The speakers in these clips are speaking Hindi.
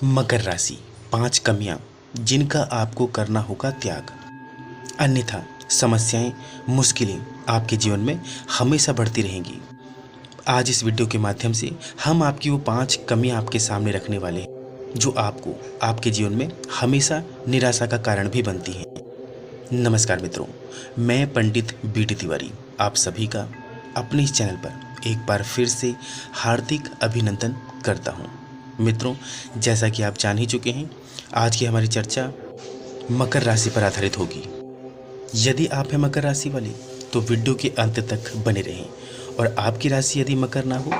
मकर राशि, 5 कमियां जिनका आपको करना होगा त्याग, अन्यथा समस्याएं, मुश्किलें आपके जीवन में हमेशा बढ़ती रहेंगी। आज इस वीडियो के माध्यम से हम आपकी वो 5 कमियां आपके सामने रखने वाले हैं जो आपको आपके जीवन में हमेशा निराशा का कारण भी बनती हैं। नमस्कार मित्रों, मैं पंडित बीटी तिवारी आप सभी का अपने इस चैनल पर एक बार फिर से हार्दिक अभिनंदन करता हूं। मित्रों, जैसा कि आप जान ही चुके हैं, आज की हमारी चर्चा मकर राशि पर आधारित होगी। यदि आप हैं मकर राशि वाले तो वीडियो के अंत तक बने रहें, और आपकी राशि यदि मकर ना हो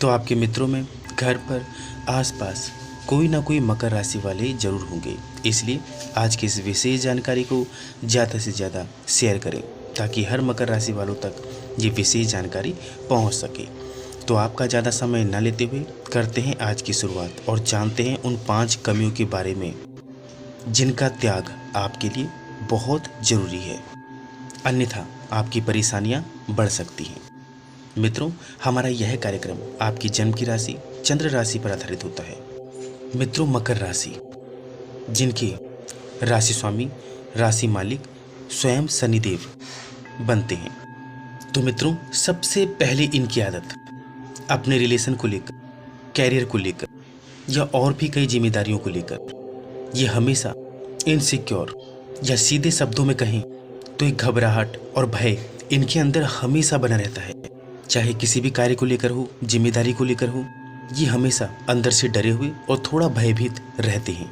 तो आपके मित्रों में, घर पर, आसपास कोई ना कोई मकर राशि वाले जरूर होंगे। इसलिए आज की इस विशेष जानकारी को ज़्यादा से ज़्यादा शेयर करें ताकि हर मकर राशि वालों तक ये विशेष जानकारी पहुंच सके। तो आपका ज़्यादा समय न लेते हुए करते हैं आज की शुरुआत और जानते हैं उन 5 कमियों के बारे में जिनका त्याग आपके लिए बहुत ज़रूरी है, अन्यथा आपकी परेशानियां बढ़ सकती हैं। मित्रों, हमारा यह कार्यक्रम आपकी जन्म की राशि चंद्र राशि पर आधारित होता है। मित्रों, मकर राशि जिनके राशि स्वामी, राशि मालिक स्वयं शनिदेव बनते हैं, तो मित्रों सबसे पहले इनकी आदत अपने रिलेशन को लेकर, कैरियर को लेकर या और भी कई जिम्मेदारियों को लेकर ये हमेशा इनसिक्योर, या सीधे शब्दों में कहें तो एक घबराहट और भय इनके अंदर हमेशा बना रहता है। चाहे किसी भी कार्य को लेकर हो, जिम्मेदारी को लेकर हो, ये हमेशा अंदर से डरे हुए और थोड़ा भयभीत रहते हैं।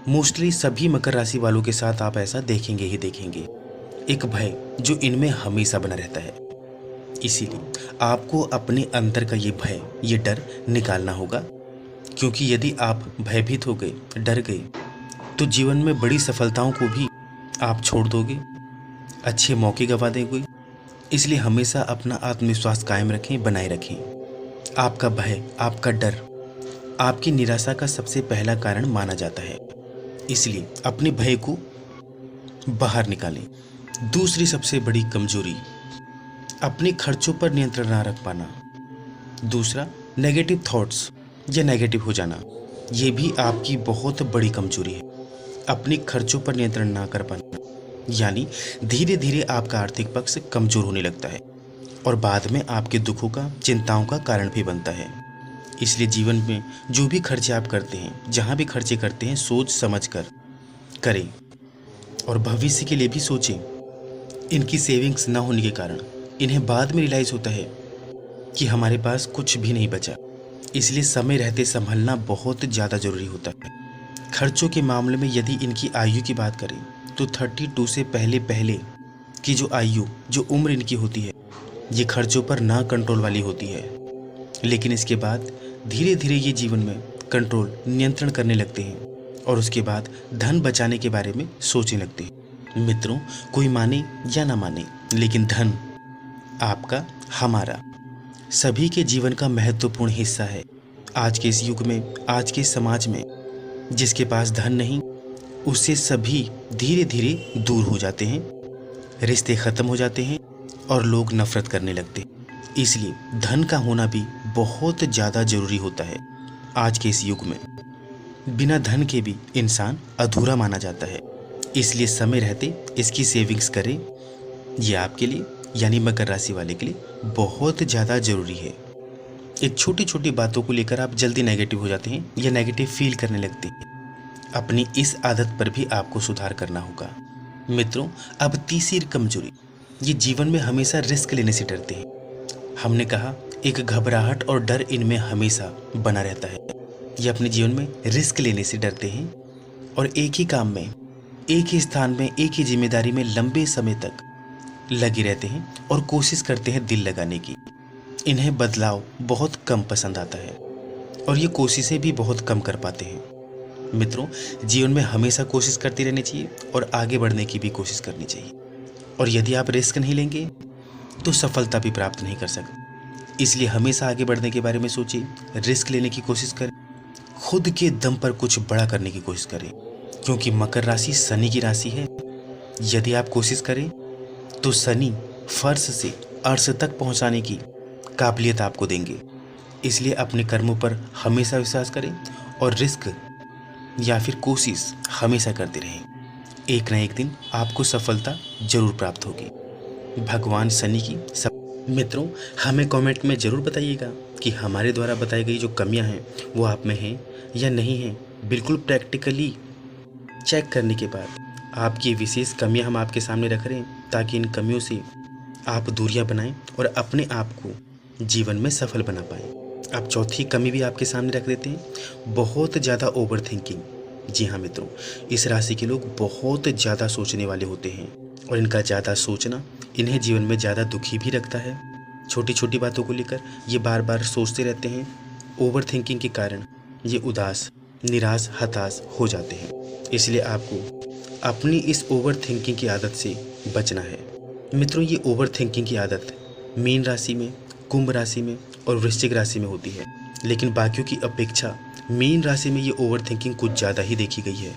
मोस्टली सभी मकर राशि वालों के साथ आप ऐसा देखेंगे ही देखेंगे, एक भय जो इनमें हमेशा बना रहता है। इसीलिए आपको अपने अंदर का ये भय, ये डर निकालना होगा, क्योंकि यदि आप भयभीत हो गए, डर गए, तो जीवन में बड़ी सफलताओं को भी आप छोड़ दोगे, अच्छे मौके गंवा देंगे। इसलिए हमेशा अपना आत्मविश्वास कायम रखें, बनाए रखें। आपका भय, आपका डर आपकी निराशा का सबसे पहला कारण माना जाता है, इसलिए अपने भय को बाहर निकालें। दूसरी सबसे बड़ी कमजोरी अपने खर्चों पर नियंत्रण ना रख पाना। दूसरा, नेगेटिव थॉट्स या नेगेटिव हो जाना, ये भी आपकी बहुत बड़ी कमजोरी है। अपने खर्चों पर नियंत्रण ना कर पाना यानी धीरे धीरे आपका आर्थिक पक्ष कमजोर होने लगता है और बाद में आपके दुखों का, चिंताओं का कारण भी बनता है। इसलिए जीवन में जो भी खर्चे आप करते हैं, जहाँ भी खर्चे करते हैं, सोच समझ कर करें और भविष्य के लिए भी सोचें। इनकी सेविंग्स ना होने के कारण इन्हें बाद में रियलाइज़ होता है कि हमारे पास कुछ भी नहीं बचा। इसलिए समय रहते संभलना बहुत ज़्यादा ज़रूरी होता है। खर्चों के मामले में यदि इनकी आयु की बात करें तो 32 से पहले पहले की जो आयु, जो उम्र इनकी होती है, ये खर्चों पर ना कंट्रोल वाली होती है। लेकिन इसके बाद धीरे धीरे ये जीवन में कंट्रोल, नियंत्रण करने लगते हैं और उसके बाद धन बचाने के बारे में सोचने लगते हैं। मित्रों, कोई माने या ना माने, लेकिन धन आपका, हमारा, सभी के जीवन का महत्वपूर्ण हिस्सा है। आज के इस युग में, आज के समाज में जिसके पास धन नहीं, उससे सभी धीरे धीरे दूर हो जाते हैं, रिश्ते खत्म हो जाते हैं और लोग नफरत करने लगते हैं। इसलिए धन का होना भी बहुत ज़्यादा ज़रूरी होता है। आज के इस युग में बिना धन के भी इंसान अधूरा माना जाता है। इसलिए समय रहते इसकी सेविंग्स करें। ये आपके लिए, यानी मकर राशि वाले के लिए बहुत ज़्यादा ज़रूरी है। एक छोटी छोटी बातों को लेकर आप जल्दी नेगेटिव हो जाते हैं या नेगेटिव फील करने लगते हैं। अपनी इस आदत पर भी आपको सुधार करना होगा। मित्रों, अब तीसरी कमजोरी, ये जीवन में हमेशा रिस्क लेने से डरते हैं। हमने कहा एक घबराहट और डर इनमें हमेशा बना रहता है। ये अपने जीवन में रिस्क लेने से डरते हैं और एक ही काम में, एक ही स्थान में, एक ही जिम्मेदारी में लंबे समय तक लगे रहते हैं और कोशिश करते हैं दिल लगाने की। इन्हें बदलाव बहुत कम पसंद आता है और ये कोशिशें भी बहुत कम कर पाते हैं। मित्रों, जीवन में हमेशा कोशिश करते रहनी चाहिए और आगे बढ़ने की भी कोशिश करनी चाहिए। और यदि आप रिस्क नहीं लेंगे तो सफलता भी प्राप्त नहीं कर सकते। इसलिए हमेशा आगे बढ़ने के बारे में सोचिए, रिस्क लेने की कोशिश करें, खुद के दम पर कुछ बड़ा करने की कोशिश करें, क्योंकि मकर राशि शनि की राशि है। यदि आप कोशिश करें तो शनि फर्श से अर्श तक पहुंचाने की काबिलियत आपको देंगे। इसलिए अपने कर्मों पर हमेशा विश्वास करें और रिस्क या फिर कोशिश हमेशा करते रहें। एक न एक दिन आपको सफलता जरूर प्राप्त होगी। भगवान शनि की सब मित्रों, हमें कमेंट में ज़रूर बताइएगा कि हमारे द्वारा बताई गई जो कमियां हैं वो आप में हैं या नहीं हैं। बिल्कुल प्रैक्टिकली चेक करने के बाद आपकी विशेष कमियां हम आपके सामने रख रहे हैं, ताकि इन कमियों से आप दूरियां बनाएं और अपने आप को जीवन में सफल बना पाएं। अब चौथी कमी भी आपके सामने रख देते हैं, बहुत ज़्यादा ओवर थिंकिंग। जी हाँ मित्रों, इस राशि के लोग बहुत ज़्यादा सोचने वाले होते हैं और इनका ज़्यादा सोचना इन्हें जीवन में ज़्यादा दुखी भी रखता है। छोटी छोटी बातों को लेकर ये बार बार सोचते रहते हैं। ओवर थिंकिंग के कारण ये उदास, निराश, हताश हो जाते हैं। इसलिए आपको अपनी इस ओवर थिंकिंग की आदत से बचना है। मित्रों, ये ओवर थिंकिंग की आदत मीन राशि में, कुंभ राशि में और वृश्चिक राशि में होती है, लेकिन बाकियों की अपेक्षा मीन राशि में ये ओवर थिंकिंग कुछ ज़्यादा ही देखी गई है।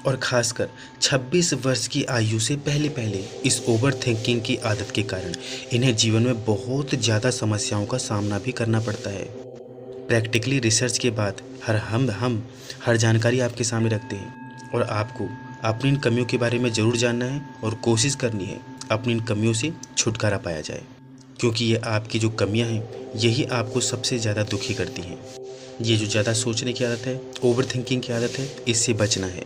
और खासकर 26 वर्ष की आयु से पहले पहले इस ओवर थिंकिंग की आदत के कारण इन्हें जीवन में बहुत ज़्यादा समस्याओं का सामना भी करना पड़ता है। प्रैक्टिकली रिसर्च के बाद हम हर जानकारी आपके सामने रखते हैं और आपको अपनी इन कमियों के बारे में ज़रूर जानना है और कोशिश करनी है अपनी इन कमियों से छुटकारा पाया जाए, क्योंकि ये आपकी जो कमियां हैं यही आपको सबसे ज़्यादा दुखी करती हैं। ये जो ज़्यादा सोचने की आदत है, ओवर थिंकिंग की आदत है, इससे बचना है।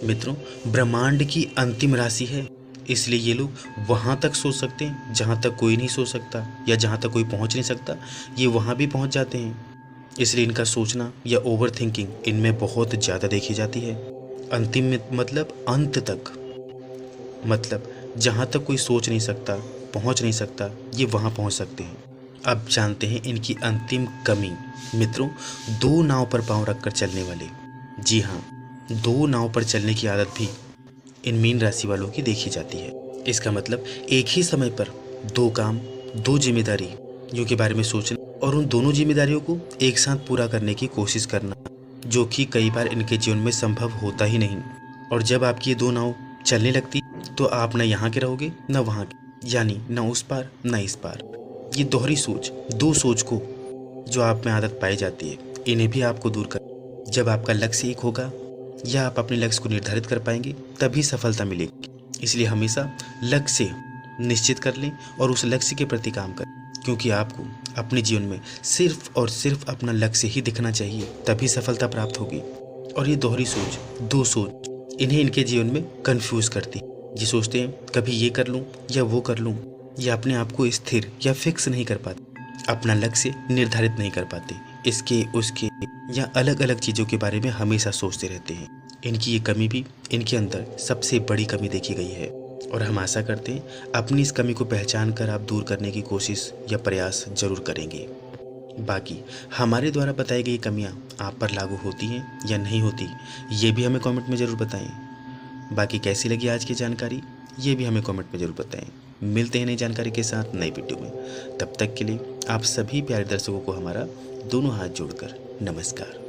मित्रों, ब्रह्मांड की अंतिम राशि है, इसलिए ये लोग वहाँ तक सोच सकते हैं जहाँ तक कोई नहीं सोच सकता, या जहाँ तक कोई पहुँच नहीं सकता ये वहाँ भी पहुँच जाते हैं। इसलिए इनका सोचना या ओवर थिंकिंग इनमें बहुत ज़्यादा देखी जाती है। अंतिम में मतलब अंत तक, मतलब जहाँ तक कोई सोच नहीं सकता, पहुँच नहीं सकता, ये वहाँ पहुँच सकते हैं। अब जानते हैं इनकी अंतिम कमी। मित्रों, दो नाव पर पाँव रखकर चलने वाले। जी हाँ, दो नाव पर चलने की आदत भी इन मीन राशि वालों की देखी जाती है। इसका मतलब एक ही समय पर दो काम, दो जिम्मेदारियों के बारे में सोचना और उन दोनों जिम्मेदारियों को एक साथ पूरा करने की कोशिश करना, जो कि कई बार इनके जीवन में संभव होता ही नहीं। और जब आपकी ये दो नाव चलने लगती तो आप न यहाँ के रहोगे न वहाँ के, यानी न उस पार न इस पार। ये दोहरी सोच, दो सोच को जो आप में आदत पाई जाती है, इन्हें भी आपको दूर कर। जब आपका लक्ष्य एक होगा या आप अपने लक्ष्य को निर्धारित कर पाएंगे तभी सफलता मिलेगी। इसलिए हमेशा लक्ष्य निश्चित कर लें और उस लक्ष्य के प्रति काम करें, क्योंकि आपको अपने जीवन में सिर्फ और सिर्फ अपना लक्ष्य ही दिखना चाहिए, तभी सफलता प्राप्त होगी। और ये दोहरी सोच, दो सोच, इन्हें इनके जीवन में कंफ्यूज करती। ये सोचते हैं कभी ये कर लूँ या वो कर लूँ, या अपने आप को स्थिर या फिक्स नहीं कर पाते, अपना लक्ष्य निर्धारित नहीं कर पाते, इसके उसके या अलग अलग चीज़ों के बारे में हमेशा सोचते रहते हैं। इनकी ये कमी भी इनके अंदर सबसे बड़ी कमी देखी गई है और हम आशा करते हैं अपनी इस कमी को पहचान कर आप दूर करने की कोशिश या प्रयास जरूर करेंगे। बाकी हमारे द्वारा बताई गई कमियां आप पर लागू होती हैं या नहीं होती, ये भी हमें कमेंट में ज़रूर बताएं। बाकी कैसी लगी आज की जानकारी, ये भी हमें कमेंट में ज़रूर बताएं। मिलते हैं नई जानकारी के साथ नई वीडियो में। तब तक के लिए आप सभी प्यारे दर्शकों को हमारा दोनों हाथ जोड़कर नमस्कार।